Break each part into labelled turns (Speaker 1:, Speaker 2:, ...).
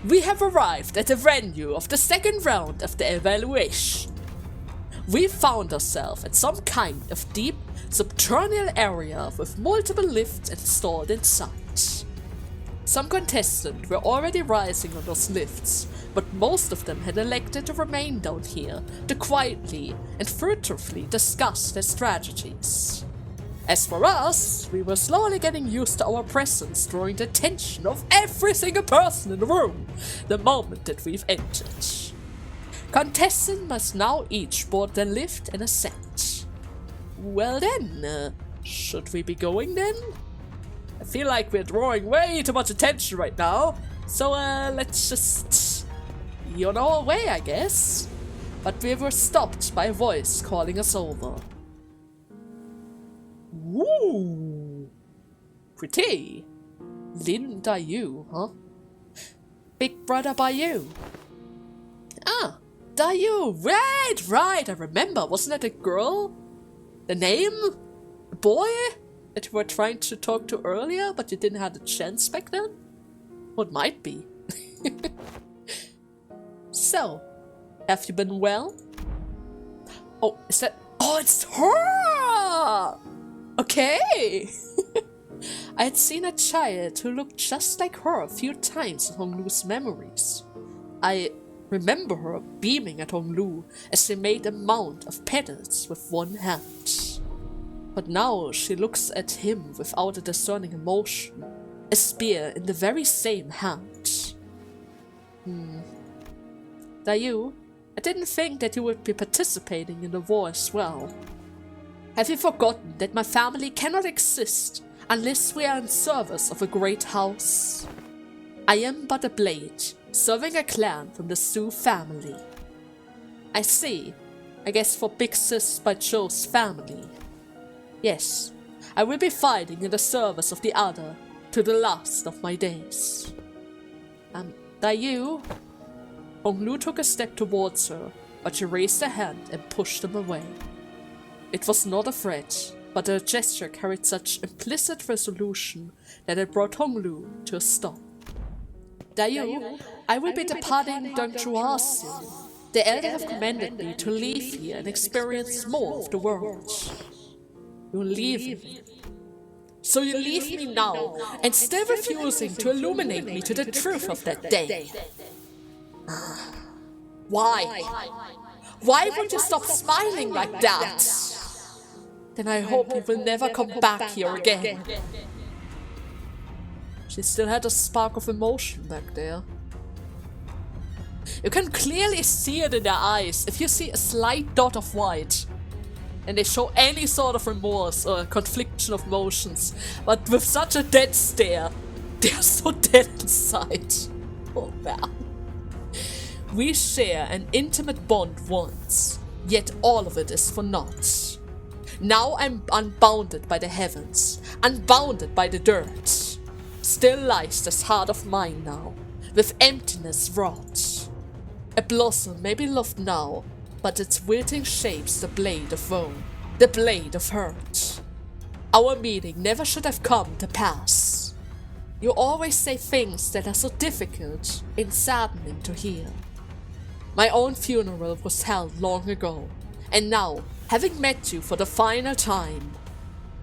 Speaker 1: We have arrived at the venue of the second round of the evaluation. We found ourselves at some kind of deep subterranean area with multiple lifts installed inside. Some contestants were already rising on those lifts, but most of them had elected to remain down here to quietly and furtively discuss their strategies. As for us, we were slowly getting used to our presence, drawing the attention of every single person in the room the moment that we've entered. Contestants must now each board their lift and ascend. Well then, should we be going then? I feel like we're drawing way too much attention right now, so let's just be on our way, I guess. But we were stopped by a voice calling us over. Woo! Pretty. Lin Daiyu, huh? Big brother by you. Ah, Daiyu, right, I remember. Wasn't that a girl? The name? A boy? That you were trying to talk to earlier, but you didn't have the chance back then? Or it might be. So, have you been well? Oh, is that... Oh, it's her! Okay! I had seen a child who looked just like her a few times in Honglu's memories. I remember her beaming at Honglu as she made a mount of petals with one hand. But now she looks at him without a discerning emotion, a spear in the very same hand. Daiyu, I didn't think that you would be participating in the war as well. Have you forgotten that my family cannot exist unless we are in service of a great house? I am but a blade, serving a clan from the Su family. I see. I guess for Big Sis by Joe's family. Yes, I will be fighting in the service of the other to the last of my days. Daiyu? Honglu took a step towards her, but she raised her hand and pushed him away. It was not a threat, but her gesture carried such implicit resolution that it brought Honglu to a stop. Daiyu, I will be departing Dongzhuo soon. The elder have commanded me to leave here and experience more of the world. You're leaving. So you leave me now, and still refusing to illuminate me to the truth of that day. Why? Why would you stop smiling like that? Then I hope you will never come back here again. She still had a spark of emotion back there. You can clearly see it in their eyes if you see a slight dot of white. And they show any sort of remorse or confliction of emotions, but with such a dead stare, they are so dead inside. Oh man. We share an intimate bond once, yet all of it is for naught. Now I'm unbounded by the heavens, unbounded by the dirt. Still lies this heart of mine now, with emptiness wrought. A blossom may be loved now, but its wilting shapes the blade of woe, the blade of hurt. Our meeting never should have come to pass. You always say things that are so difficult and saddening to hear. My own funeral was held long ago, and now, having met you for the final time,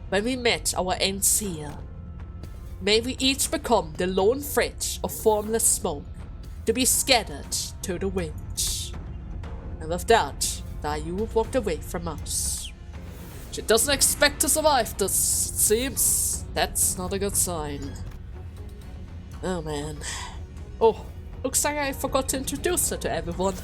Speaker 1: when we met our ends here, may we each become the lone thread of formless smoke, to be scattered to the wind. And with that, Daiyu walked away from us. She doesn't expect to survive this, it seems. That's not a good sign. Oh man. Oh, looks like I forgot to introduce her to everyone.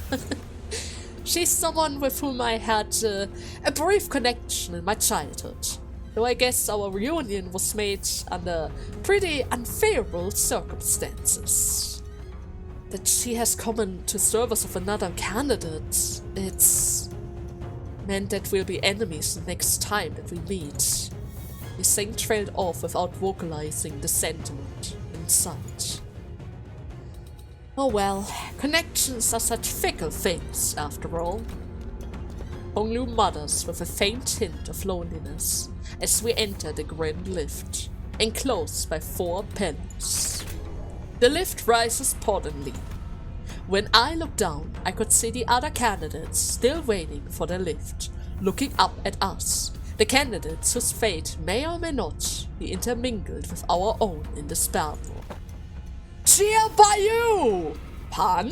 Speaker 1: She's someone with whom I had a brief connection in my childhood. Though I guess our reunion was made under pretty unfavorable circumstances. That she has come into service of another candidate, it's meant that we'll be enemies the next time that we meet. Yiseng trailed off without vocalizing the sentiment inside. Oh well, connections are such fickle things, after all. Honglu mutters with a faint hint of loneliness as we enter the grand lift, enclosed by 4 pillars. The lift rises potently. When I looked down, I could see the other candidates still waiting for the lift, looking up at us. The candidates whose fate may or may not be intermingled with our own in this battle. Cheer by you! Pun?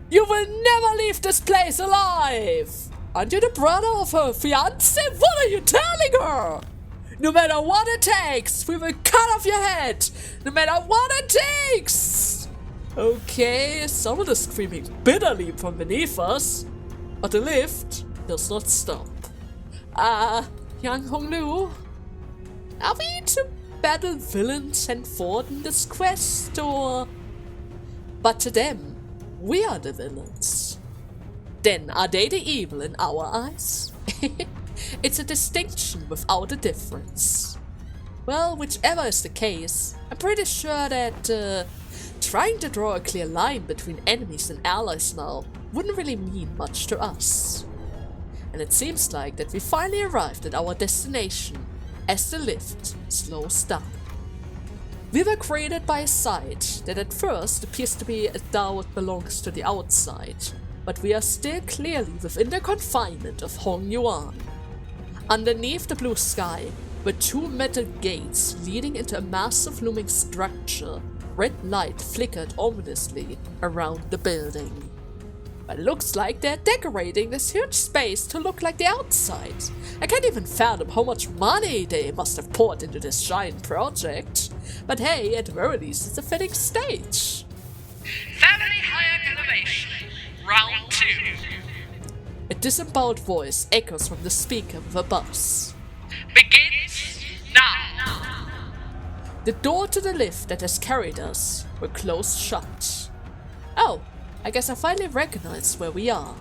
Speaker 1: You will never leave this place alive! Aren't you the brother of her fiancé? What are you telling her? No matter what it takes, we will cut off your head! No matter what it takes! Okay, someone is screaming bitterly from beneath us, but the lift does not stop. Young Honglu, are we to battle villains and forward in this quest, or? But to them, we are the villains. Then are they the evil in our eyes? It's a distinction without a difference. Well, whichever is the case, I'm pretty sure that trying to draw a clear line between enemies and allies now wouldn't really mean much to us. And it seems like that we finally arrived at our destination as the lift slows down. We were created by a site that at first appears to be a doubt belongs to the outside, but we are still clearly within the confinement of Hong Yuan. Underneath the blue sky were two metal gates leading into a massive looming structure. Red light flickered ominously around the building. But it looks like they're decorating this huge space to look like the outside. I can't even fathom how much money they must have poured into this giant project. But hey, at the very least, it's a fitting stage.
Speaker 2: Family higher elevation, round 2.
Speaker 1: A disemboweled voice echoes from the speaker with a buzz.
Speaker 2: Begins now.
Speaker 1: The door to the lift that has carried us were closed shut. Oh, I guess I finally recognize where we are.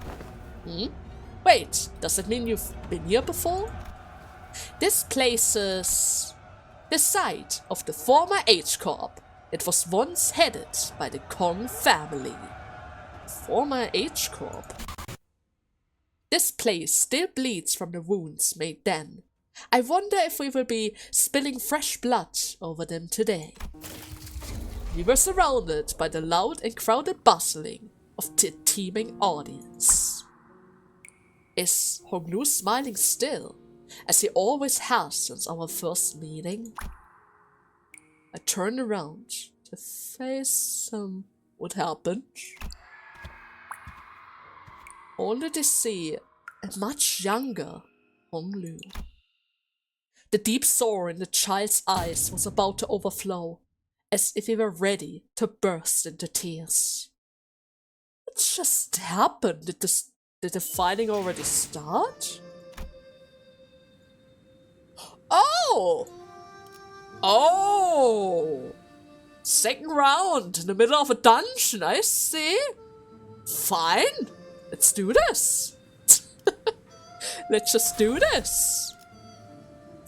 Speaker 1: Wait, does that mean you've been here before? This place is the site of the former H-Corp. It was once headed by the Kong family. Former H-Corp? This place still bleeds from the wounds made then. I wonder if we will be spilling fresh blood over them today. We were surrounded by the loud and crowded bustling of the teeming audience. Is Honglu smiling still, as he always has since our first meeting? I turned around to face what happened. Only to see a much younger Honglu. The deep sorrow in the child's eyes was about to overflow, as if he were ready to burst into tears. What just happened? Did the fighting already start? Oh! Oh! Second round in the middle of a dungeon, I see. Fine. Let's do this. Let's just do this.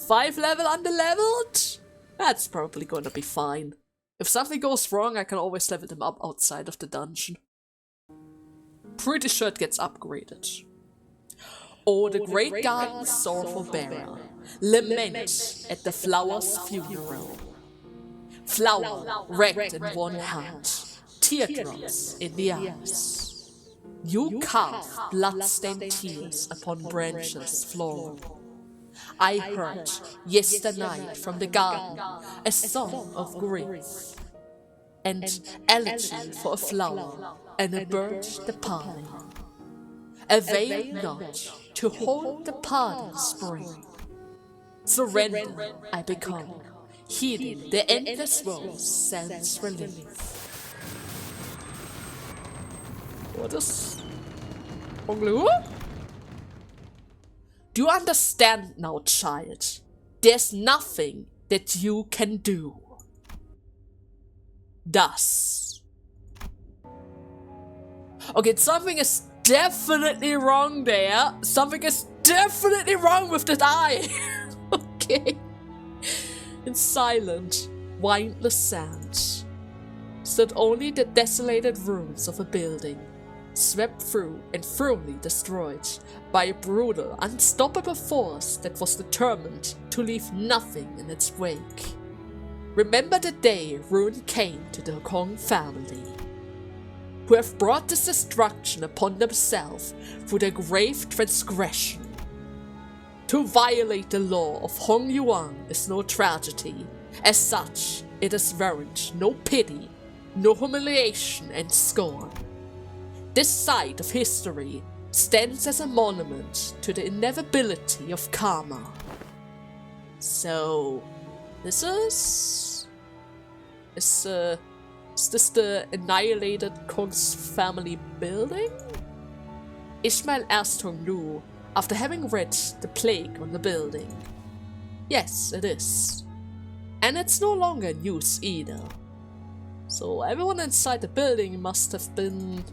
Speaker 1: 5 level underleveled? That's probably gonna be fine. If something goes wrong, I can always level them up outside of the dungeon. Pretty sure it gets upgraded. Oh, the great garden sorrowful bearer, lament at the flower's funeral. Flower wrecked in one hand, teardrops in the eyes. You carve blood-stained tears upon branches floral. I heard yesternight from the garden a song of grief, and elegy for a flower and a bird departing. Avail not to hold the parting spring. Surrender I become, heeding the endless world's sense relief. What is Honglu? Do you understand now, child? There's nothing that you can do. Thus. Okay, something is definitely wrong there. Something is definitely wrong with that eye. Okay. In silent, windless sand stood only the desolated ruins of a building, swept through and thoroughly destroyed by a brutal, unstoppable force that was determined to leave nothing in its wake. remember the day ruin came to the Kong family, who have brought this destruction upon themselves through their grave transgression. To violate the law of Hong Yuan is no tragedy. As such, it has warranted no pity, no humiliation and scorn. This side of history stands as a monument to the inevitability of karma. So, this is this the annihilated Kong's family building? Ishmael asked Hong Lu after having read the plague on the building. Yes, it is. And it's no longer in use either. So everyone inside the building must have been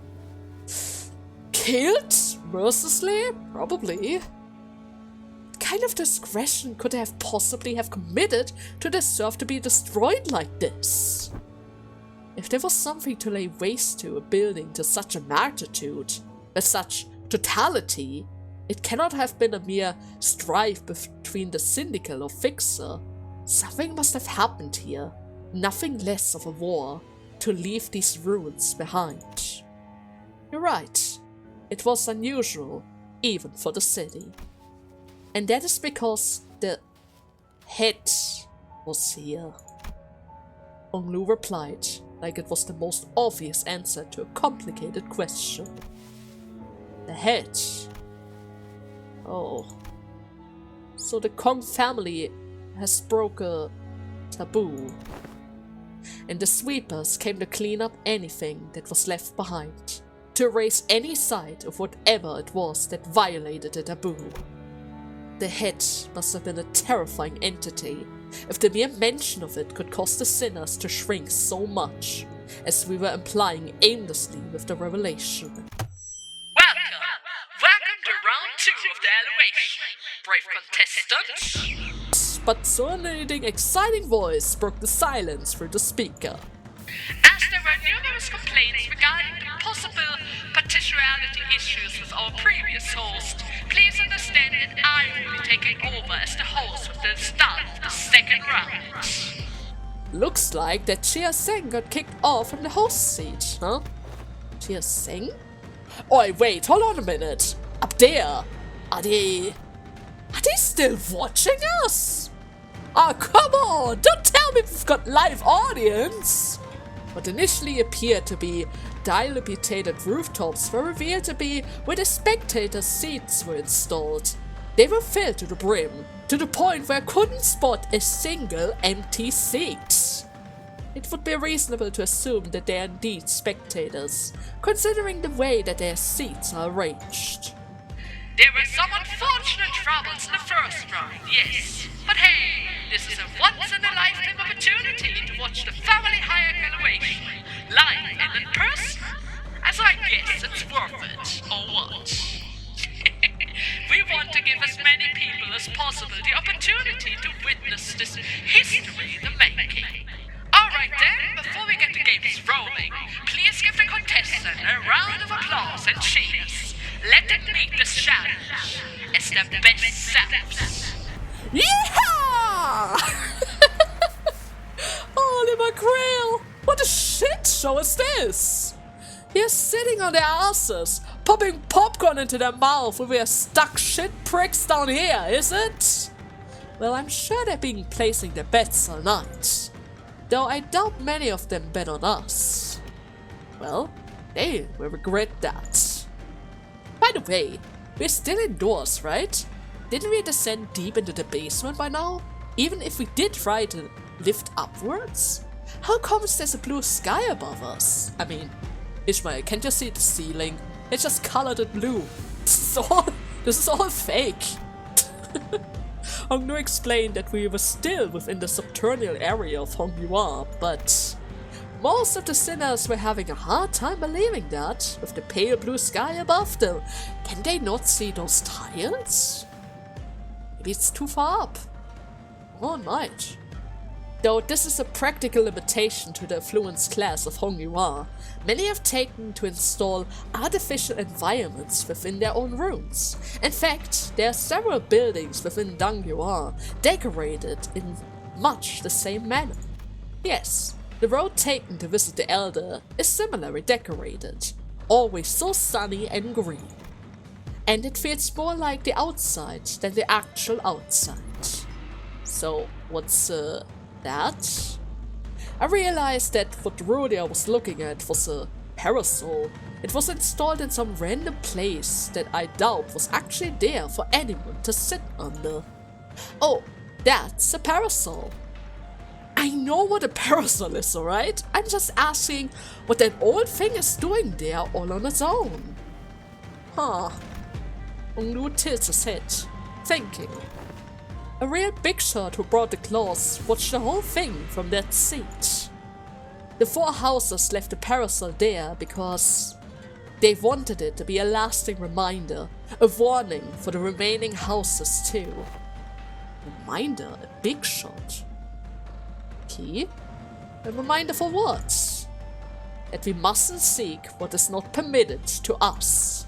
Speaker 1: killed mercilessly? Probably. What kind of discretion could they have possibly have committed to deserve to be destroyed like this? If there was something to lay waste to a building to such a magnitude, with such totality, it cannot have been a mere strife between the syndical or fixer. Something must have happened here, nothing less of a war, to leave these ruins behind. You're right, it was unusual, even for the city. And that is because the head was here. Hong Lu replied, like it was the most obvious answer to a complicated question. The head. Oh. So the Kong family has broke a taboo. And the sweepers came to clean up anything that was left behind, to erase any side of whatever it was that violated the taboo. The head must have been a terrifying entity, if the mere mention of it could cause the sinners to shrink so much, as we were implying aimlessly with the revelation.
Speaker 2: Welcome to round 2 of the elevation, brave contestants.
Speaker 1: But sounding exciting voice broke the silence through the speaker.
Speaker 2: As there were numerous complaints regarding the possible partiality issues with our previous host, please understand that I will be taking over as the host with the start of the second round.
Speaker 1: Looks like that Chia Seng got kicked off from the host seat, huh? Chia Seng? Oi, wait, hold on a minute. Up there, are they still watching us? Oh, come on, don't tell me we've got live audience. What initially appeared to be dilapidated rooftops were revealed to be where the spectators' seats were installed. They were filled to the brim, to the point where I couldn't spot a single empty seat. It would be reasonable to assume that they are indeed spectators, considering the way that their seats are arranged.
Speaker 2: There were some unfortunate troubles in the first round, yes. But hey, this is a once-in-a-lifetime opportunity to watch the family higher elevation live and in person. As I guess it's worth it, or what? We want to give as many people as possible the opportunity to witness this history in the making. Alright then, before we get the games rolling, please give the contestant a round of applause and cheers. Let them meet this challenge as their best selves.
Speaker 1: Yeehaw! Holy mackerel! What a shit show is this? They're sitting on their asses, popping popcorn into their mouth with their stuck shit pricks down here, is it? Well, I'm sure they've been placing their bets all night. Though I doubt many of them bet on us. Well, they will regret that. By the way, we're still indoors, right? Didn't we descend deep into the basement by now? Even if we did try to lift upwards? How come there's a blue sky above us? I mean, Ishmael, can't you see the ceiling? It's just colored in blue. This is all fake. Hong Nu explained that we were still within the subterranean area of Hong Yuan, but most of the sinners were having a hard time believing that, with the pale blue sky above them. Can they not see those tiles? Maybe it's too far up. Or it might. Though this is a practical limitation to the affluence class of Hong Yuan, many have taken to install artificial environments within their own rooms. In fact, there are several buildings within Dang Yuan decorated in much the same manner. Yes, the road taken to visit the Elder is similarly decorated, always so sunny and green. And it feels more like the outside than the actual outside. So, what's that? I realized that what Rudy was looking at was a parasol. It was installed in some random place that I doubt was actually there for anyone to sit under. Oh, that's a parasol. I know what a parasol is, alright? I'm just asking what that old thing is doing there all on its own. Huh. Honglu tilts his head, thinking. A real big shot who brought the claws watched the whole thing from that seat. The 4 houses left the parasol there because they wanted it to be a lasting reminder, a warning for the remaining houses too. Reminder? A big shot? Okay. A reminder for what? That we mustn't seek what is not permitted to us.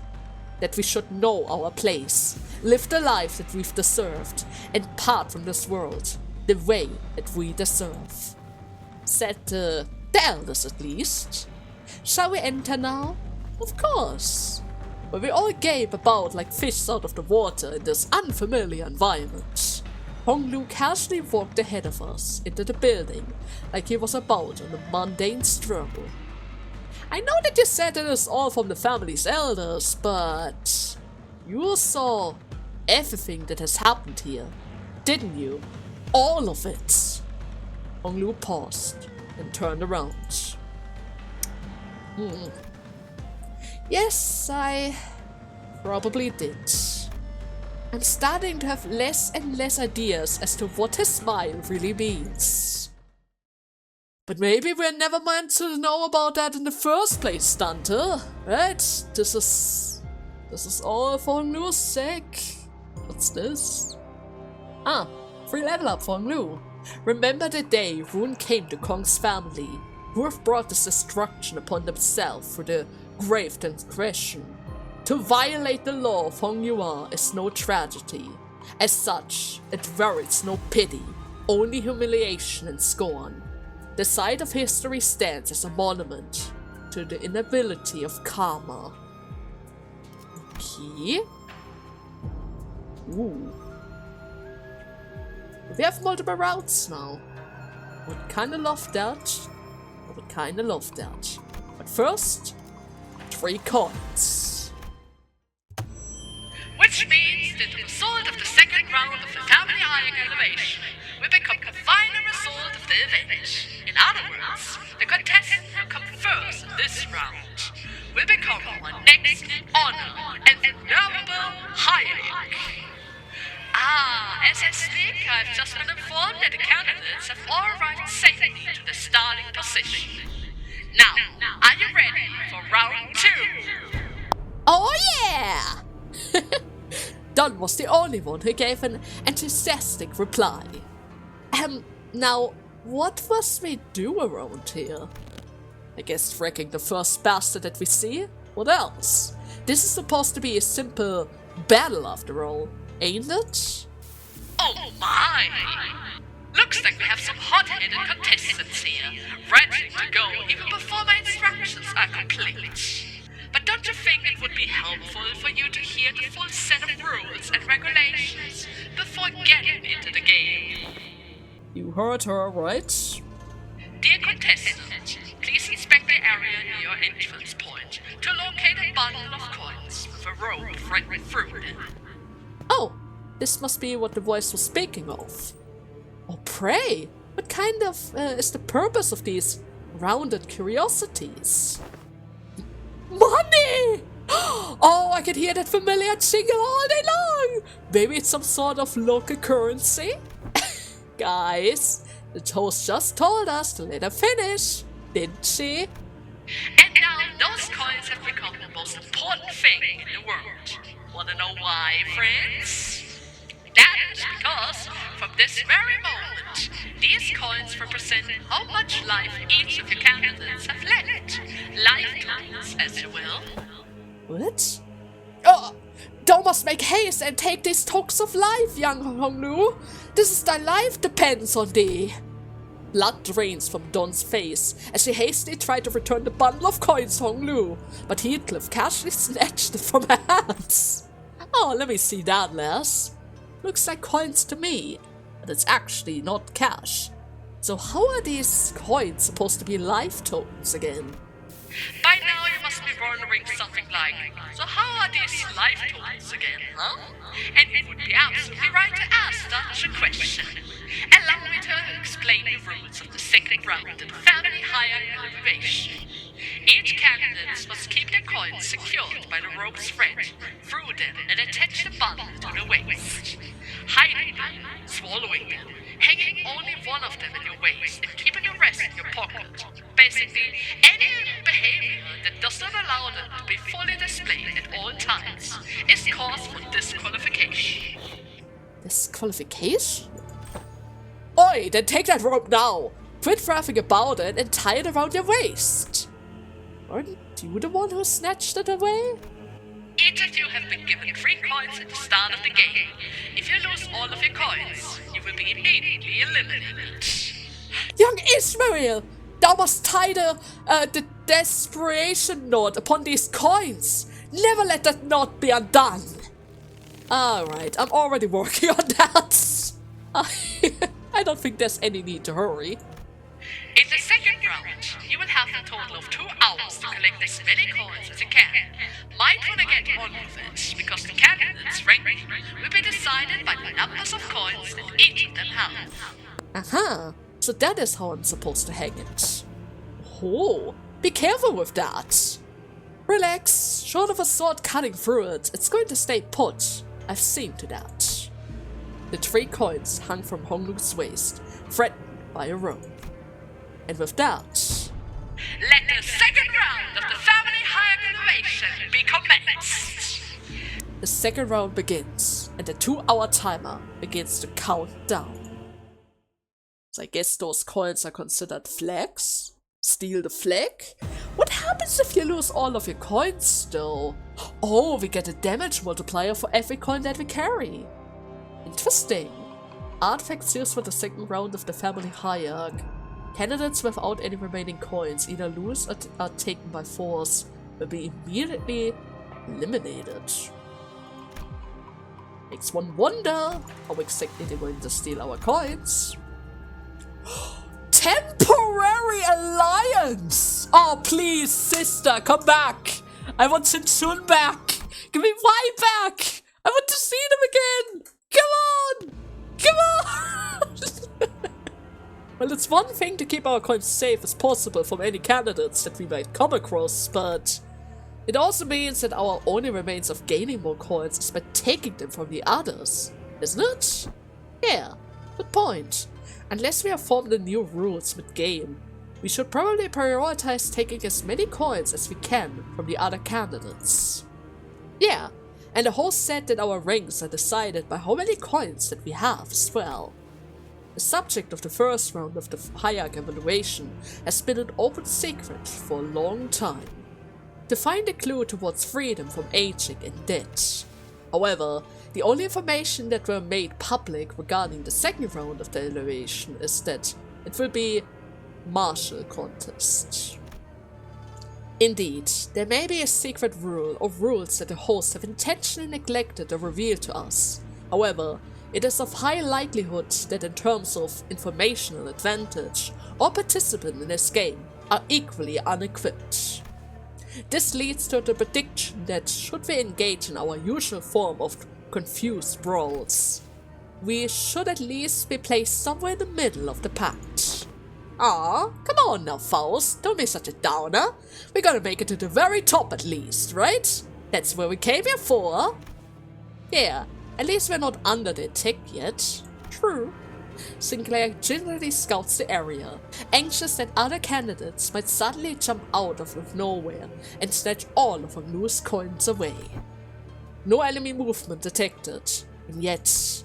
Speaker 1: That we should know our place, live the life that we've deserved, and part from this world the way that we deserve. Said the elders at least. Shall we enter now? Of course. But we all gape about like fish out of the water in this unfamiliar environment. Honglu casually walked ahead of us into the building like he was about on a mundane stroll. I know that you said it is all from the family's elders, but you saw everything that has happened here, didn't you? All of it. Honglu paused and turned around. Yes, I probably did. I'm starting to have less and less ideas as to what his smile really means. But maybe we're never meant to know about that in the first place, Stunter. Right? This is all for Honglu's sake. What's this? Ah, free level up for Honglu. Remember the day Rune came to Kong's family, who have brought this destruction upon themselves through the grave transgression. To violate the law of Hong Yuan is no tragedy. As such, it warrants no pity, only humiliation and scorn. The site of history stands as a monument to the inability of karma. Okay. Ooh. We have multiple routes now. Would kinda love that. I would kinda love that. But first, 3 coins.
Speaker 2: Which means that the result of the second round of the family higher elevation will become the final result of the event. In other words, the contestant who comes first in this round will become our next honor and venerable hierarch. As I speak, I've just been informed that the candidates have all arrived safely to the starting position. Now, are you ready for round 2?
Speaker 1: Oh yeah! Don was the only one who gave an enthusiastic reply. Now, what must we do around here? I guess fracking the first bastard that we see? What else? This is supposed to be a simple battle after all, ain't it?
Speaker 2: Oh my! Looks like we have some hot-headed contestants here, ready to go even before my instructions are complete. But don't you think it would be helpful for you to hear the full set of rules and regulations before getting into the game?
Speaker 1: You heard her, right?
Speaker 2: Dear contestant, please inspect the area near your entrance point to locate a bundle of coins with a rope running through them.
Speaker 1: Oh, this must be what the voice was speaking of. Oh, pray! What kind of is the purpose of these rounded curiosities? Money! Oh, I can hear that familiar jingle all day long! Maybe it's some sort of local currency? Guys, the host just told us to let her finish, didn't she?
Speaker 2: And now those coins have become the most important thing in the world. Wanna know why, friends? That is because from this very moment, these coins represent how much life each of your candidates have left. Lifetokens, as you will.
Speaker 1: What? Oh, thou must make haste and take these tokens of life, young Honglu. This is thy life depends on thee. Blood drains from Dawn's face as she hastily tried to return the bundle of coins to Hong Lu, but Heathcliff casually snatched it from her hands. Oh, let me see that, lass. Looks like coins to me, but it's actually not cash. So how are these coins supposed to be life tokens again?
Speaker 2: By now you must be wondering something like, so how are these life tokens again, huh? And it would be absolutely right to ask such a question. Allow me to explain the rules of the second round of the family higher elevation. Each candidate must keep their coins secured by the rope's thread, through them and attach the bundle to the waist. Hiding them, swallowing them, hanging only one of them in your waist and keeping the rest in your pocket. Basically, any behavior that does not allow them to be fully displayed at all times is cause for disqualification.
Speaker 1: Disqualification? Oi, then take that rope now! Quit faffing about it and tie it around your waist! Aren't you the one who snatched it away?
Speaker 2: Each of you have been given 3 coins at the start of the game. If you lose all of your coins, you will be immediately eliminated.
Speaker 1: Young Ishmael! Thou must tie the desperation knot upon these coins! Never let that knot be undone! Alright, I'm already working on that! I don't think there's any need to hurry.
Speaker 2: In the second round, you will have a total of 2 hours to collect as many coins as you can. Might want to get on with it, because the candidate's rank will be decided by the numbers of coins that each of them have.
Speaker 1: Aha, so that is how I'm supposed to hang it. Oh, be careful with that. Relax, short of a sword cutting through it, it's going to stay put. I've seen to that. The 3 coins hung from Hong Lu's waist, threatened by a rope. And with that,
Speaker 2: let the second round of the family higher elevation be commenced.
Speaker 1: The second round begins, and the 2-hour timer begins to count down. So I guess those coins are considered flags? Steal the flag? What happens if you lose all of your coins though? Oh, we get a damage multiplier for every coin that we carry. Interesting. Artifacts used for the second round of the family hierarch. Candidates without any remaining coins either lose or are taken by force will be immediately eliminated. Makes one wonder how exactly they're going to steal our coins. Temporary alliance! Oh please, sister, come back! I want Chinchun back! Give me Wai back! I want to see them again! Come on! Come on! Well, it's one thing to keep our coins safe as possible from any candidates that we might come across, but it also means that our only remains of gaining more coins is by taking them from the others, isn't it? Yeah, good point. Unless we have formed a new rules mid-game, we should probably prioritize taking as many coins as we can from the other candidates. Yeah, and the whole set that our ranks are decided by how many coins that we have as well. The subject of the first round of the hierarch evaluation has been an open secret for a long time. To find a clue towards freedom from aging and death. However, the only information that were made public regarding the second round of the evaluation is that it will be martial contest. Indeed, there may be a secret rule or rules that the hosts have intentionally neglected or revealed to us. However, it is of high likelihood that in terms of informational advantage, all participants in this game are equally unequipped. This leads to the prediction that should we engage in our usual form of confused brawls, we should at least be placed somewhere in the middle of the pack. Aw, come on now, Faust, don't be such a downer. We gotta make it to the very top at least, right? That's where we came here for. Yeah, at least we're not under the attack yet. True. Sinclair generally scouts the area, anxious that other candidates might suddenly jump out of nowhere and snatch all of her loose coins away. No enemy movement detected, and yet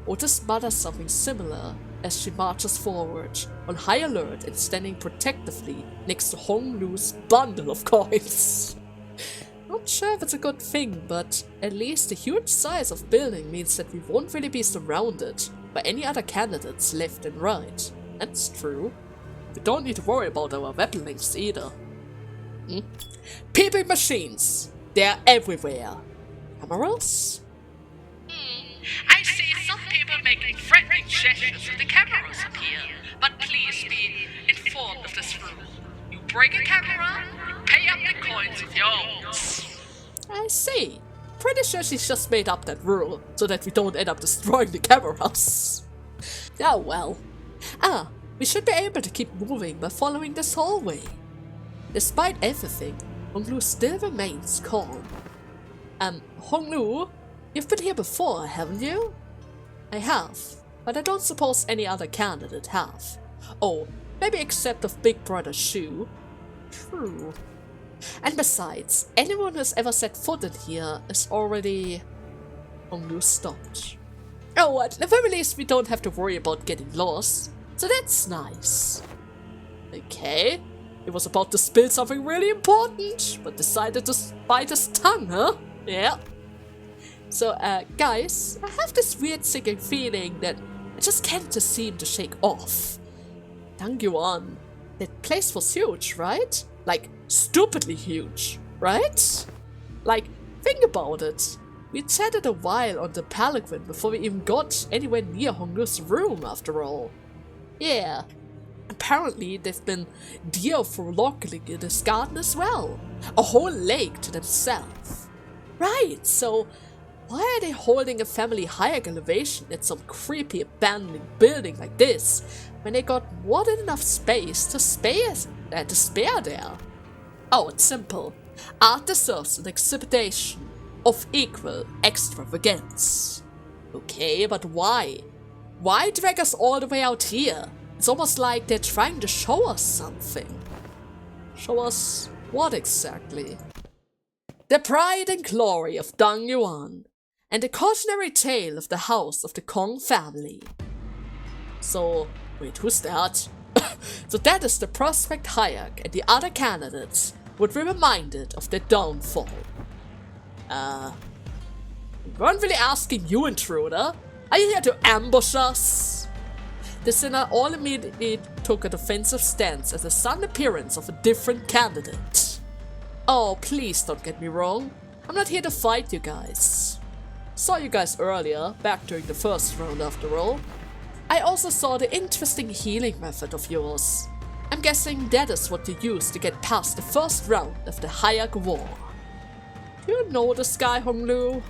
Speaker 1: Otis mutters something similar as she marches forward, on high alert and standing protectively next to Hong Lu's bundle of coins. Not sure if it's a good thing, but at least the huge size of building means that we won't really be surrounded by any other candidates left and right, That's true. We don't need to worry about our weapon links either. People machines. They're everywhere. Cameras?
Speaker 2: I see some people making threatening gestures when the cameras appear, but please be informed of this rule. You break a camera, you pay up the coins with your own.
Speaker 1: I see. Pretty sure she's just made up that rule so that we don't end up destroying the cameras. Oh well. We should be able to keep moving by following this hallway. Despite everything, Honglu still remains calm. Honglu, you've been here before, haven't you? I have, but I don't suppose any other candidate have. Oh, maybe except of Big Brother Shu. True. And besides, anyone who's ever set foot in here is already... Honglu stopped. Oh, at the very least we don't have to worry about getting lost, so that's nice. Okay, he was about to spill something really important, but decided to bite his tongue, huh? Yeah. So, guys, I have this weird sinking feeling that I just can't seem to shake off. Dangyuan, that place was huge, right? Like, stupidly huge, right? Like, think about it. We chatted a while on the Palanquin before we even got anywhere near Honglu's room, after all. Yeah. Apparently, they've been frolicking in this garden as well. A whole lake to themselves. Right, so why are they holding a family higher elevation at some creepy abandoned building like this when they got more than enough space to spare there? Oh, it's simple. Art deserves an exhibition of equal extravagance. Okay, but why? Why drag us all the way out here? It's almost like they're trying to show us something. Show us what exactly? The pride and glory of Dangyuan, and the cautionary tale of the house of the Kong family. So, wait, who's that? So that is the prospect Hayek and the other candidates would be reminded of their downfall. We weren't really asking you, intruder. Are you here to ambush us? The sinner all immediately took a defensive stance at the sudden appearance of a different candidate. Oh, please don't get me wrong. I'm not here to fight you guys. Saw you guys earlier, back during the first round after all. I also saw the interesting healing method of yours. I'm guessing that is what you used to get past the first round of the Hayek War. Do you know this guy, Honglu?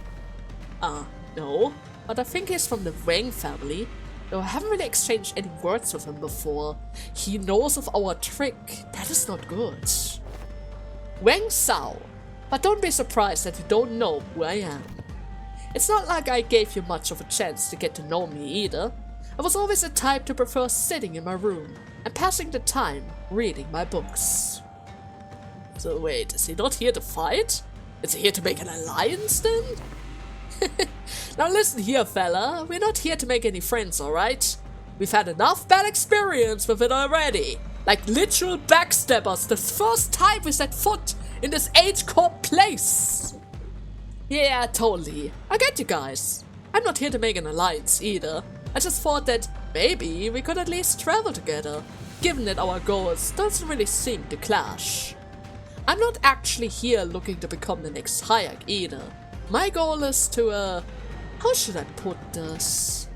Speaker 1: No, but I think he's from the Wang family, though I haven't really exchanged any words with him before. He knows of our trick. That is not good. Wang Sao, but don't be surprised that you don't know who I am. It's not like I gave you much of a chance to get to know me either. I was always the type to prefer sitting in my room and passing the time reading my books. So wait, is he not here to fight? Is he here to make an alliance then? Now listen here, fella, we're not here to make any friends, alright? We've had enough bad experience with it already. Like literal backstabbers the first time we set foot in this H-Corp place. Yeah, totally. I get you guys. I'm not here to make an alliance either. I just thought that maybe we could at least travel together, given that our goals doesn't really seem to clash. I'm not actually here looking to become the next Hayek either. My goal is to, how should I put this?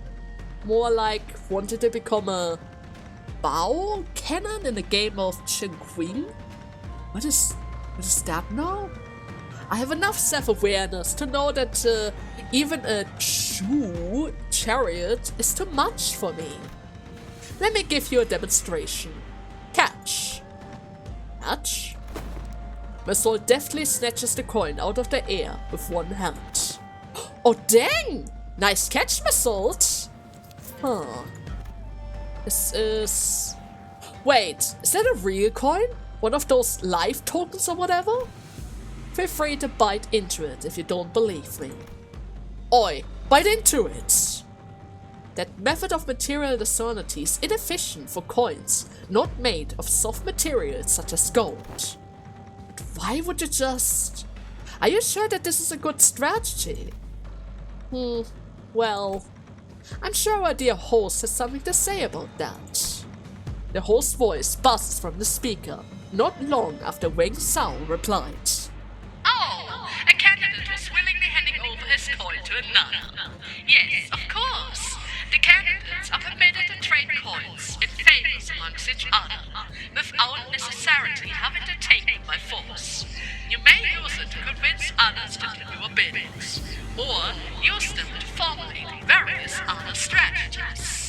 Speaker 1: More like wanted to become a Bao cannon in the game of Qing. What is that now? I have enough self-awareness to know that even a Shu chariot is too much for me. Let me give you a demonstration. Catch. Catch. Masold deftly snatches the coin out of the air with one hand. Oh dang! Nice catch, Masold! Huh. This is... Wait, is that a real coin? One of those Lifetokens or whatever? Feel free to bite into it if you don't believe me. Oi, bite into it! That method of material discernity is inefficient for coins not made of soft materials such as gold. But why would you just... Are you sure that this is a good strategy? Well, I'm sure our dear host has something to say about that. The host's voice buzzes from the speaker, not long after Wang Sao replied.
Speaker 2: Oh, a candidate was willingly handing over his coin to another. Yes, of course. The candidates are permitted to trade coins in favors amongst each other, without necessarily having to take them by force. You may use it to convince others to do your biddings, or use them to formulate various other strategies.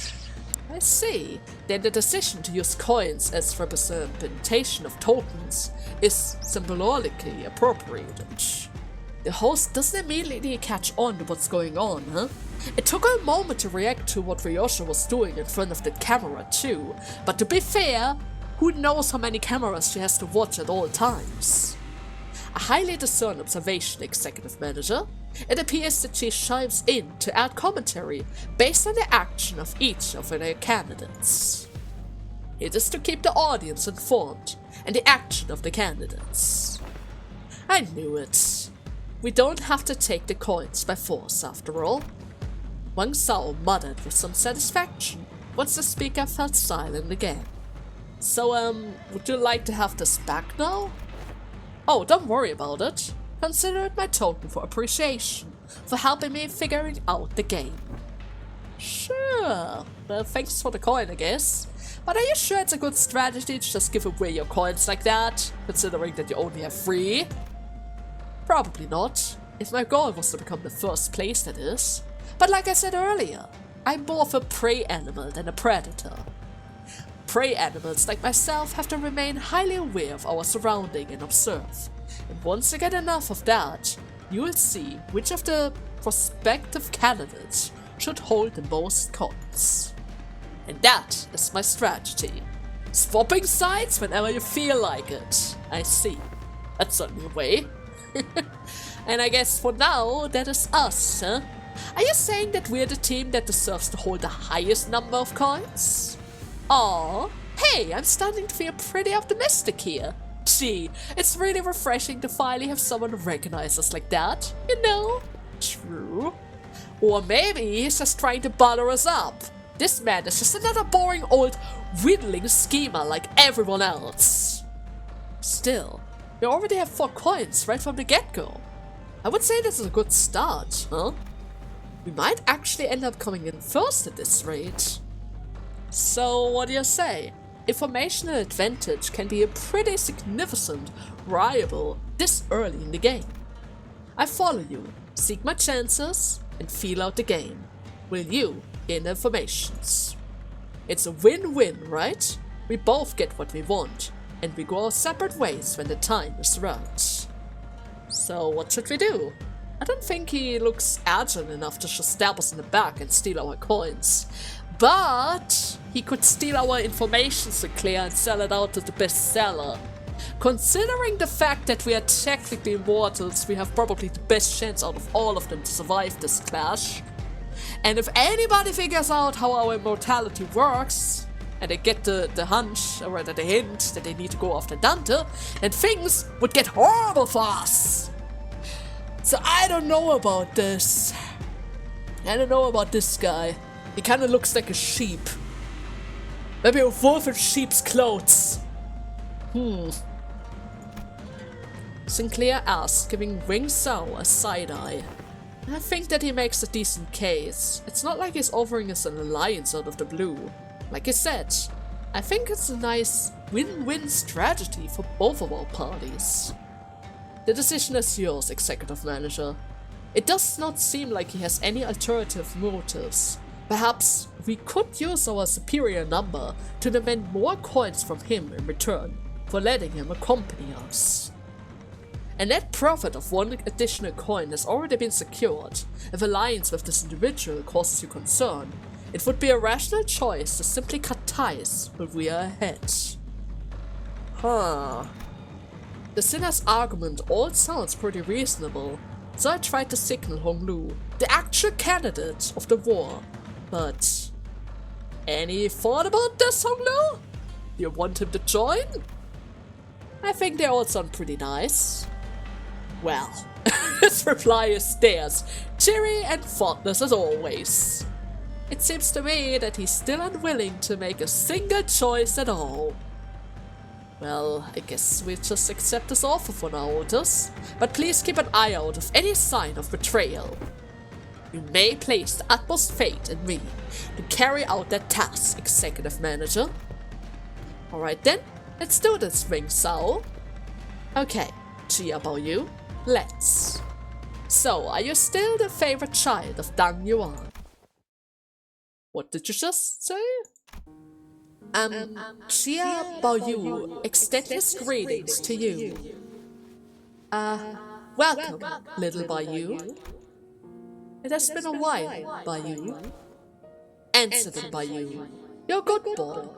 Speaker 1: I see. Then the decision to use coins as representation of tokens is symbolically appropriated. The host doesn't immediately catch on to what's going on, huh? It took her a moment to react to what Ryosha was doing in front of the camera too, but to be fair, who knows how many cameras she has to watch at all times? A highly discerned observation, Executive Manager. It appears that she chimes in to add commentary based on the action of each of their candidates. It is to keep the audience informed and the action of the candidates. I knew it. We don't have to take the coins by force after all. Wang Sao muttered with some satisfaction once the speaker fell silent again. So, would you like to have this back now? Oh, don't worry about it. Consider it my token for appreciation for helping me figuring out the game. Sure. Well, thanks for the coin, I guess. But are you sure it's a good strategy to just give away your coins like that, considering that you only have 3? Probably not. If my goal was to become the first place, that is. But like I said earlier, I'm more of a prey animal than a predator. Prey animals like myself have to remain highly aware of our surrounding and observe. And once you get enough of that, you will see which of the prospective candidates should hold the most coins. And that is my strategy. Swapping sides whenever you feel like it. I see. That's a new way. And I guess for now, that is us, huh? Are you saying that we're the team that deserves to hold the highest number of coins? Aw, hey, I'm starting to feel pretty optimistic here. Gee, it's really refreshing to finally have someone recognize us like that, you know? True. Or maybe he's just trying to butter us up. This man is just another boring old whittling schemer like everyone else. Still, we already have 4 coins right from the get-go. I would say this is a good start, huh? We might actually end up coming in first at this rate. So, what do you say? Informational advantage can be a pretty significant rival this early in the game. I follow you, seek my chances, and feel out the game. Will you gain the informations? It's a win-win, right? We both get what we want, and we go our separate ways when the time is right. So what should we do? I don't think he looks agile enough to just stab us in the back and steal our coins. But he could steal our information so clear and sell it out to the best seller. Considering the fact that we are technically immortals, we have probably the best chance out of all of them to survive this clash. And if anybody figures out how our immortality works, and they get the hunch, or rather the hint, that they need to go after Dante, then things would get horrible for us. So I don't know about this. I don't know about this guy. He kinda looks like a sheep. Maybe a wolf in sheep's clothes. Sinclair asks, giving Wing Sao a side-eye. I think that he makes a decent case. It's not like he's offering us an alliance out of the blue. Like I said, I think it's a nice win-win strategy for both of our parties. The decision is yours, Executive Manager. It does not seem like he has any alternative motives. Perhaps we could use our superior number to demand more coins from him in return for letting him accompany us. A net profit of 1 additional coin has already been secured. If alliance with this individual causes you concern, it would be a rational choice to simply cut ties when we are ahead. The sinner's argument all sounds pretty reasonable, so I tried to signal Honglu, the actual candidate of the war. But any thought about this, Honglu? You want him to join? I think they all sound pretty nice. Well, his reply is theirs, cheery and thoughtless as always. It seems to me that he's still unwilling to make a single choice at all. Well, I guess we just accept this offer for now, Otis. But please keep an eye out of any sign of betrayal. You may place the utmost faith in me to carry out that task, Executive Manager. Alright then, let's do this, Ring Sao. Okay, Chia Baoyu, let's. So, are you still the favorite child of Dang Yuan? What did you just say? Chia Baoyu extend his greetings to you. Welcome, little Baoyu. It has been a while, Baoyu. Answer them, Baoyu. You're a good boy.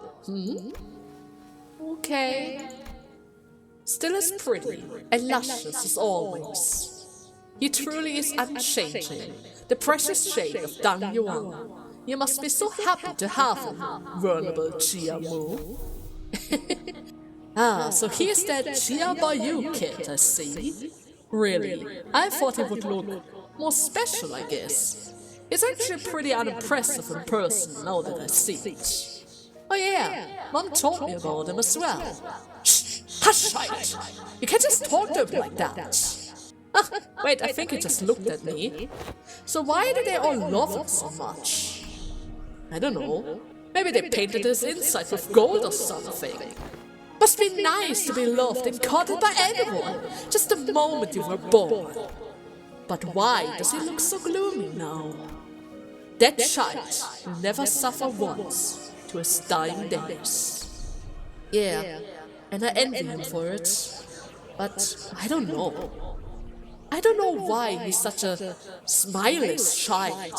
Speaker 1: Okay. Still as pretty and luscious as always. He truly is unchanging, the precious shade of Dang Yuan. You must be so happy to have him, vulnerable Chia Mu. So here's that Chia Baoyu kid, I see. Really, I thought he would look more special, I guess. He's actually pretty unimpressive in person now that I see it. Oh yeah, Mom told me about him as well. Shh, hush, child! You can't just talk to him like that. Wait, I think he just looked at me. So why do they all love him so much? I don't know. Maybe they painted his inside with gold or something. Must be nice to be loved and courted by anyone, just the moment you were born. But why does he look so gloomy now? That child will never suffer once to his dying days. Yeah, and I envy him for it. But I don't know. I don't know why he's such a smileless child.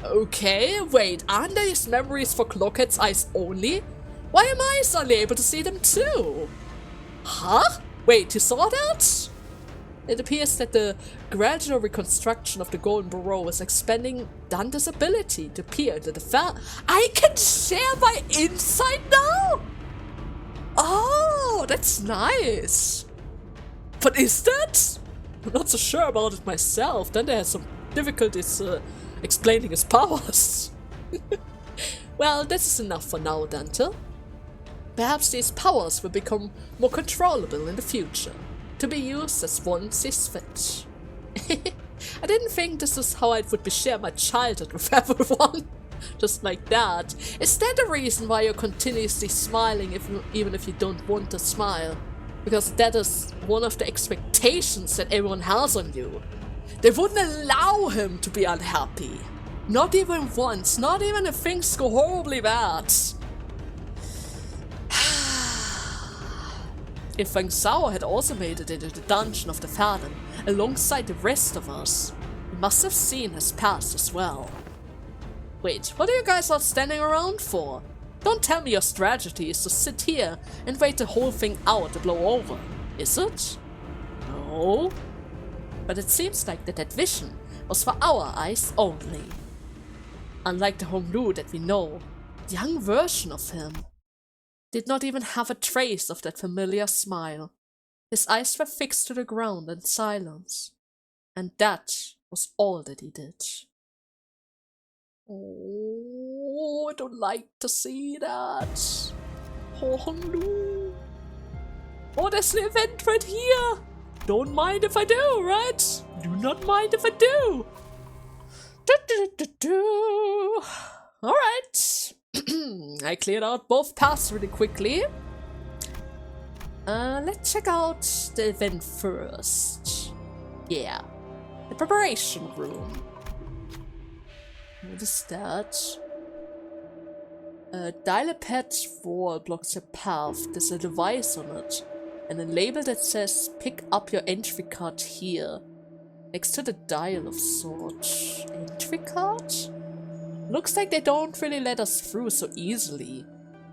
Speaker 1: Okay, wait, aren't these memories for Clockhead's eyes only? Why am I suddenly able to see them too? Huh? Wait, you saw that? It appears that the gradual reconstruction of the Golden Burrow is expanding Dante's ability to peer into the I can share my insight now? Oh, that's nice. But is that? I'm not so sure about it myself. Dante has some difficulties explaining his powers. Well, this is enough for now, Dante. Perhaps these powers will become more controllable in the future, to be used as one sees fit. I didn't think this is how I would be share my childhood with everyone. Just like that. Is that the reason why you're continuously smiling even if you don't want to smile? Because that is one of the expectations that everyone has on you. They wouldn't allow him to be unhappy. Not even once, not even if things go horribly bad. If Feng Sao had also made it into the dungeon of the Fathom alongside the rest of us, he must have seen his past as well. Wait, what are you guys all standing around for? Don't tell me your strategy is to sit here and wait the whole thing out to blow over, is it? No. But it seems like that vision was for our eyes only. Unlike the Honglu that we know, the young version of him did not even have a trace of that familiar smile. His eyes were fixed to the ground in silence, and that was all that he did. Oh, I don't like to see that. Oh, Honglu. Oh, there's the event right here. Don't mind if I do, right? Do not mind if I do. Alright. I cleared out both paths really quickly. Let's check out the event first. Yeah. The preparation room. What is that? Dial a pad wall blocks your path. There's a device on it. And a label that says pick up your entry card here. Next to the dial of sorts. Entry card? Looks like they don't really let us through so easily.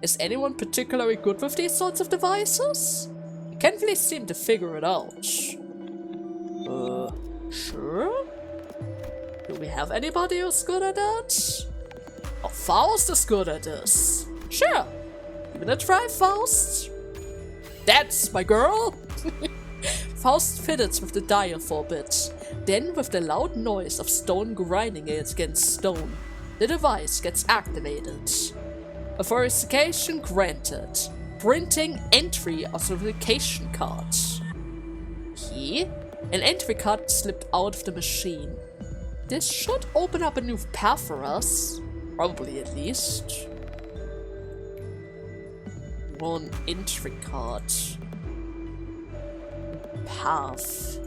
Speaker 1: Is anyone particularly good with these sorts of devices? I can't really seem to figure it out. Sure? Do we have anybody who's good at that? Oh, Faust is good at this. Sure. Give it a try, Faust. That's my girl. faust fiddles with the dial for a bit. Then, with the loud noise of stone grinding against stone, the device gets activated. Authorization granted. Printing entry authorization card. Key? An entry card slipped out of the machine. This should open up a new path for us. Probably, at least. One entry card. Path.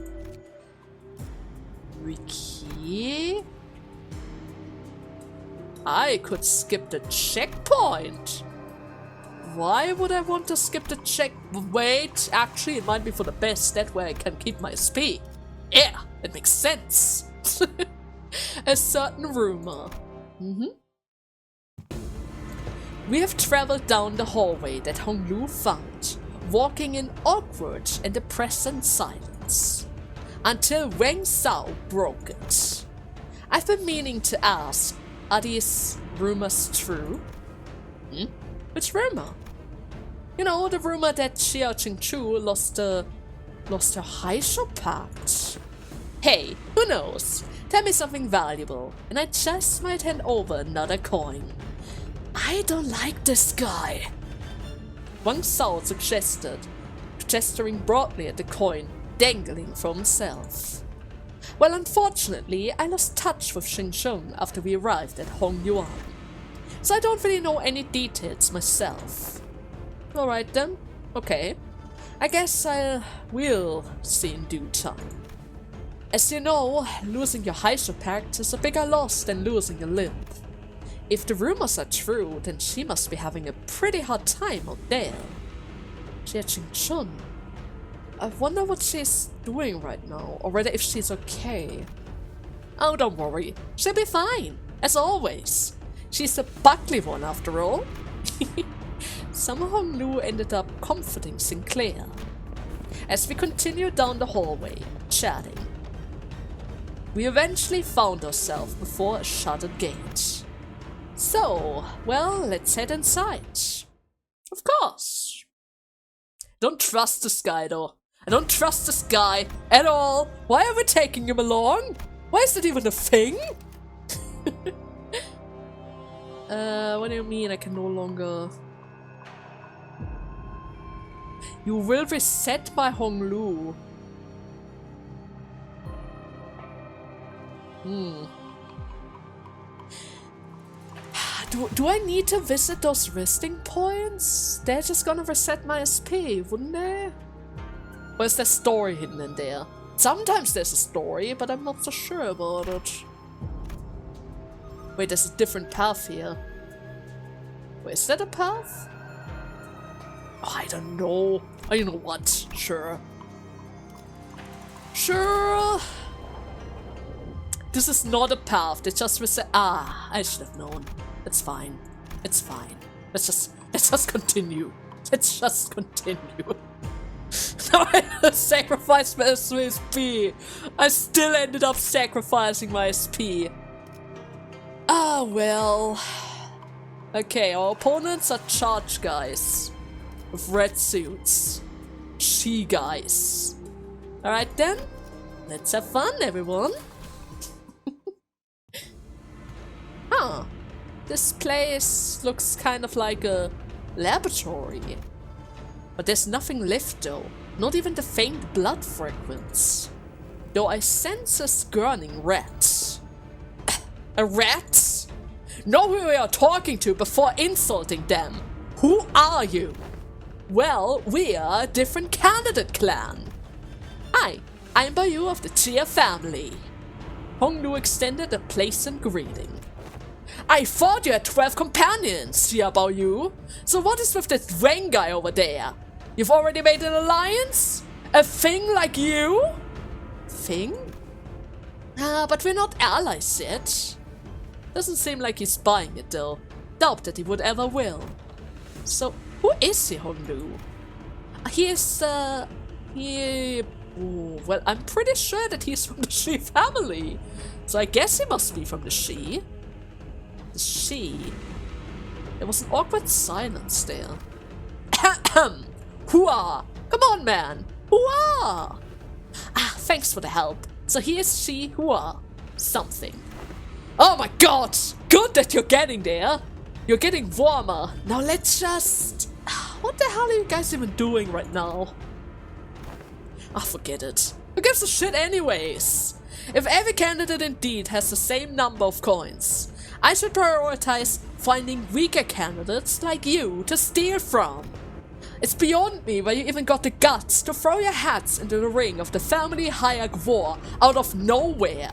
Speaker 1: Key? I could skip the checkpoint. Why would I want to skip the check? Wait, actually it might be for the best, that way I can keep my SP. Yeah, it makes sense. A certain rumor. We have traveled down the hallway that Honglu found, walking in awkward and depressing silence, until Wang Sao broke it. I've been meaning to ask, are these rumors true? Which rumor? You know, the rumor that Xia Qingchu lost her Haisho pact. Hey, who knows? Tell me something valuable, and I just might hand over another coin. I don't like this guy. Wang Sao suggested, gesturing broadly at the coin dangling from himself. Well, unfortunately, I lost touch with Xingsheng after we arrived at Hongyuan, so I don't really know any details myself. Alright then, okay. I guess I will see in due time. As you know, losing your Haisho pact is a bigger loss than losing a limb. If the rumors are true, then she must be having a pretty hard time out there. Xia Qingchun. I wonder what she's doing right now, or rather if she's okay. Oh, don't worry. She'll be fine, as always. She's a buckly one after all. Somehow Honglu ended up comforting Sinclair. As we continued down the hallway, chatting, we eventually found ourselves before a shuttered gate. So, well, let's head inside. Of course. Don't trust this guy though. I don't trust this guy at all. Why are we taking him along? Why is that even a thing? What do you mean I can no longer... You will reset my Honglu. Do I need to visit those resting points? They're just gonna reset my SP, wouldn't they? Or is there a story hidden in there? Sometimes there's a story, but I'm not so sure about it. Wait, there's a different path here. Wait, is that a path? Oh, I don't know. Oh, you know what? Sure. Sure. This is not a path. They just reset. Ah, I should have known. It's fine. It's fine. Let's just continue. Let's just continue. No, I sacrificed my SP. I still ended up sacrificing my SP. Ah, well. Okay, our opponents are charge guys with red suits. She guys. Alright then, let's have fun, everyone. Huh. This place looks kind of like a laboratory. But there's nothing left though. Not even the faint blood fragrance. Though I sense a skirning rat. A rat? Know who we are talking to before insulting them. Who are you? Well, we are a different candidate clan. Hi, I'm Bayu of the Chia family. Honglu extended a pleasant greeting. I thought you had 12 companions, Xia Baoyu. So what is with that Wang guy over there? You've already made an alliance? A thing like you? Thing? But we're not allies yet. Doesn't seem like he's buying it though. Doubt that he would ever will. So, who is he, Honglu? Well, I'm pretty sure that he's from the Shi family. So I guess he must be from the Shi. The Shi? There was an awkward silence there. Hua! Come on, man! Hua! Ah, thanks for the help. So here's Shi Hua. Something. Oh my god! Good that you're getting there! You're getting warmer. Now let's just... What the hell are you guys even doing right now? Ah, forget it. Who gives a shit anyways? If every candidate indeed has the same number of coins, I should prioritize finding weaker candidates like you to steal from. It's beyond me where you even got the guts to throw your hats into the ring of the family hierarchy war out of nowhere.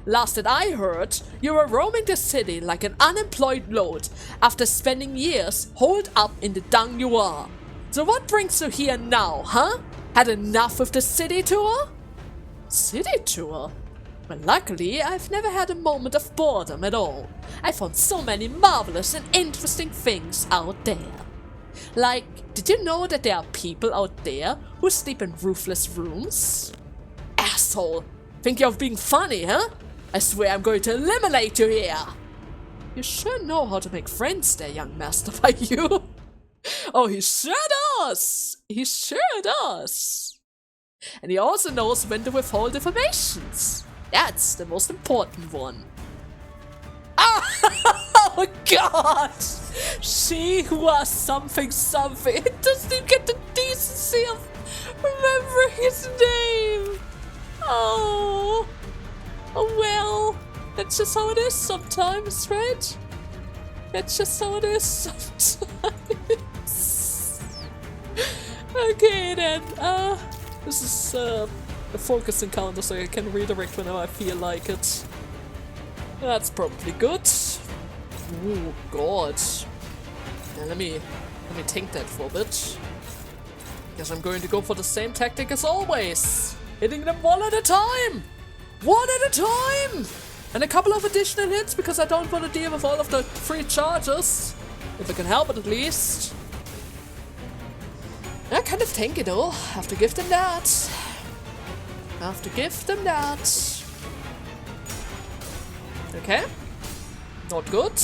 Speaker 1: Last that I heard, you were roaming the city like an unemployed load after spending years holed up in the dung you are. So what brings you here now, huh? Had enough of the city tour? City tour? Well, luckily, I've never had a moment of boredom at all. I found so many marvelous and interesting things out there. Like, did you know that there are people out there who sleep in roofless rooms? Asshole! Think you're being funny, huh? I swear I'm going to eliminate you here! You sure know how to make friends there, young master, by you? Oh, he sure does! He sure does! And he also knows when to withhold informations. That's the most important one. Oh god! She was something. It doesn't even get the decency of remembering his name. Oh well. That's just how it is sometimes, right? That's just how it is sometimes. Okay then, this is a focus encounter, so I can redirect whenever I feel like it. That's probably good. Oh god. Yeah, let me think that for a bit. Guess I'm going to go for the same tactic as always. Hitting them one at a time! One at a time! And a couple of additional hits because I don't want to deal with all of the free charges. If I can help it at least. Yeah, kind of tanky though. Have to give them that. Have to give them that. Okay. Not good.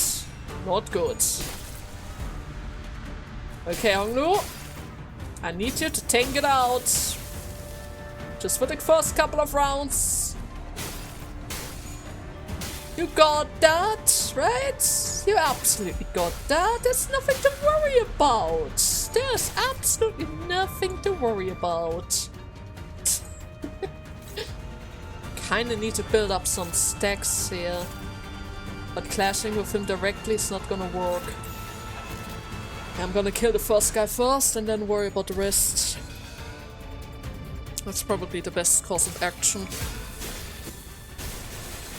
Speaker 1: Not good. Okay, Honglu. I need you to tank it out. Just for the first couple of rounds. You got that, right? You absolutely got that. There's nothing to worry about. There's absolutely nothing to worry about. Kinda need to build up some stacks here. But clashing with him directly is not gonna work. I'm gonna kill the first guy first and then worry about the rest. That's probably the best course of action.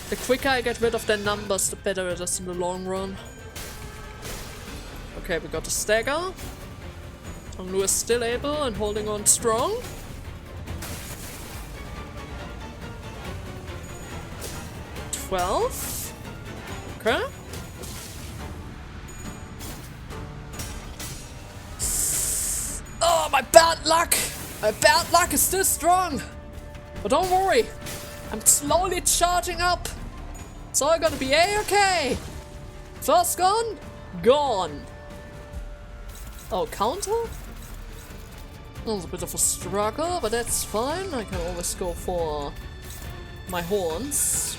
Speaker 1: The quicker I get rid of their numbers, the better it is in the long run. Okay, we got a stagger. Honglu is still able and holding on strong. $12. Okay. Oh, my bad luck! My bad luck is still strong! But don't worry, I'm slowly charging up. It's all gonna be a-okay. First gun, gone. Oh, counter? That was a bit of a struggle, but that's fine. I can always go for my horns.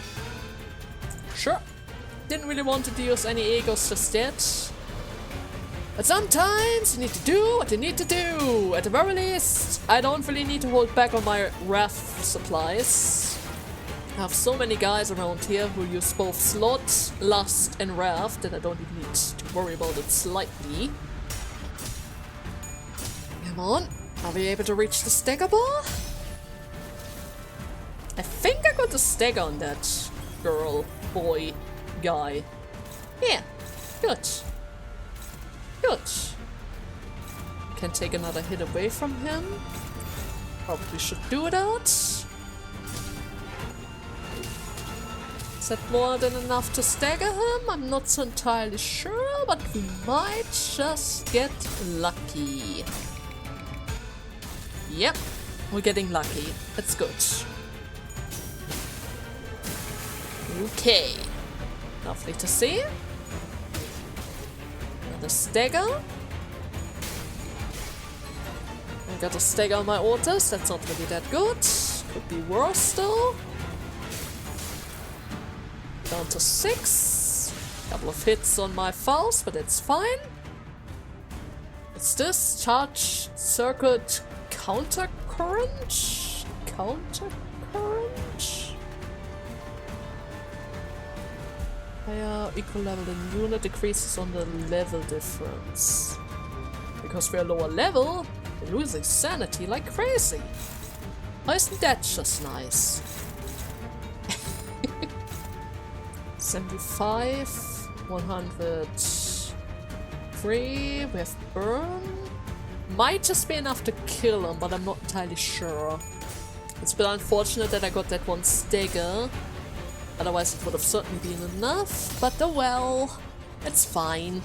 Speaker 1: Sure. Didn't really want to use any egos just yet. But sometimes you need to do what you need to do. At the very least, I don't really need to hold back on my wrath supplies. I have so many guys around here who use both slot, lust, and wrath that I don't even need to worry about it slightly. Come on, are we able to reach the stagger bar? I think I got the stagger on that girl, boy, guy. Yeah, good. Good. Can take another hit away from him. Probably should do that. Is that more than enough to stagger him? I'm not so entirely sure, but we might just get lucky. Yep, we're getting lucky. That's good. Okay. Lovely to see. Another stagger. I got a stagger on my orders. That's not really that good. Could be worse still. Down to 6. Couple of hits on my Faust, but it's fine. What's this? Charge circuit countercurrent? Countercurrent? Higher equal level in unit decreases on the level difference. Because we're lower level, we're losing sanity like crazy. Oh, isn't that just nice? 75, 103, we have burn. Might just be enough to kill him, but I'm not entirely sure. It's a bit unfortunate that I got that one stagger. Otherwise it would have certainly been enough, but oh well, it's fine.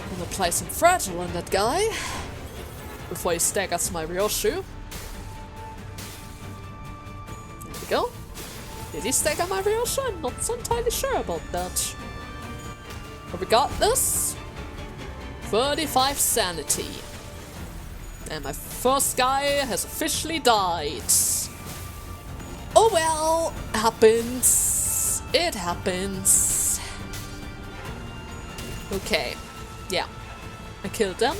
Speaker 1: I'm gonna apply some fragile on that guy before he staggers my Ryoshu. There we go. Did he stagger my Ryoshu? I'm not so entirely sure about that. But we got this. 35 sanity. And my first guy has officially died. Oh well, happens. It happens. Okay, yeah. I killed them.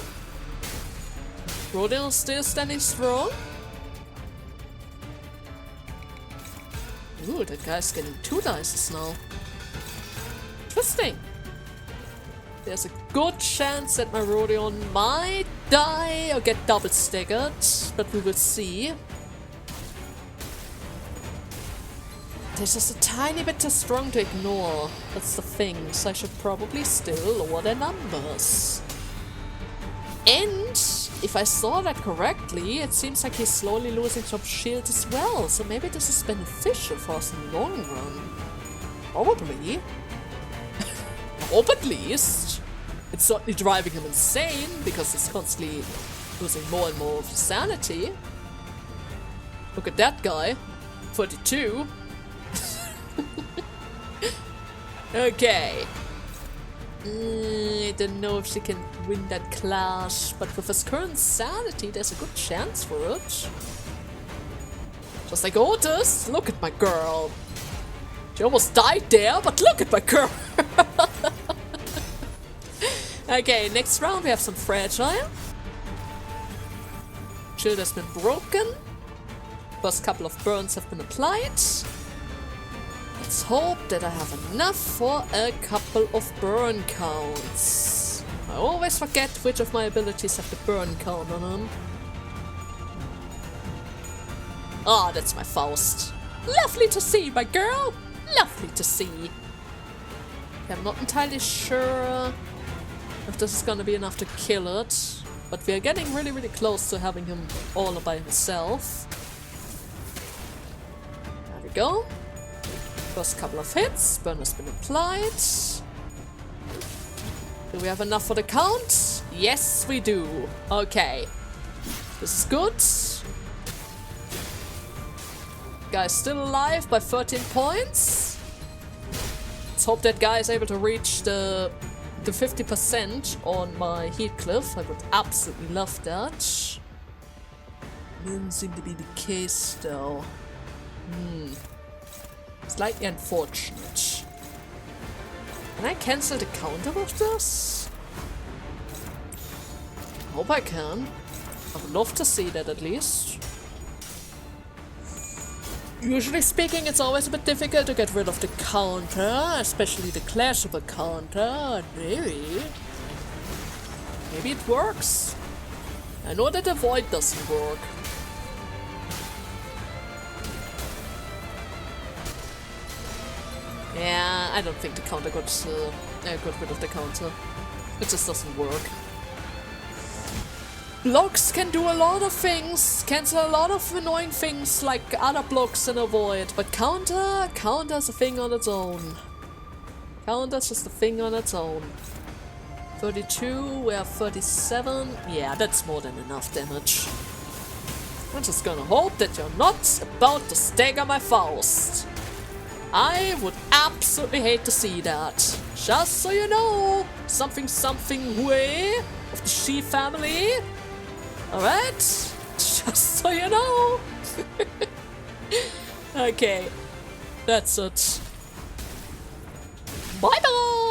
Speaker 1: Rodeo still standing strong. Ooh, that guy's getting 2 dices now. Interesting. There's a good chance that my Rodion might die or get double staggered, but we will see. They're just a tiny bit too strong to ignore. That's the thing, so I should probably still lower their numbers. And if I saw that correctly, it seems like he's slowly losing some shield as well, so maybe this is beneficial for us in the long run. Probably. Hope at least. It's certainly driving him insane, because he's constantly losing more and more of his sanity. Look at that guy. 42. Okay. I don't know if she can win that clash, but with his current sanity, there's a good chance for it. Just like Otis, look at my girl. She almost died there, but look at my girl. Okay, next round we have some fragile. Shield has been broken. First couple of burns have been applied. Let's hope that I have enough for a couple of burn counts. I always forget which of my abilities have the burn count on them. Ah, that's my Faust. Lovely to see, my girl. Lovely to see. I'm not entirely sure if this is gonna be enough to kill it, but we're getting really, really close to having him all by himself. There we go. First couple of hits, burn has been applied. Do we have enough for the count? Yes, we do. Okay. This is good. Guy's still alive by 13 points. Let's hope that guy is able to reach the 50% on my Heathcliff. I would absolutely love that. Doesn't seem to be the case though. Slightly unfortunate. Can I cancel the counter with this? I hope I can. I would love to see that at least. Usually speaking, it's always a bit difficult to get rid of the counter, especially the clashable counter. Maybe it works. I know that the void doesn't work. Yeah, I don't think the counter got rid of the counter. It just doesn't work. Blocks can do a lot of things, cancel a lot of annoying things like other blocks in a void, but counter's a thing on its own. Counter's just a thing on its own. 32, we have 37. Yeah, that's more than enough damage. I'm just gonna hope that you're not about to stagger my Faust. I would absolutely hate to see that. Just so you know, something way of the Shi family. Alright? Just Just so you know. Okay. That's it. Bye bye!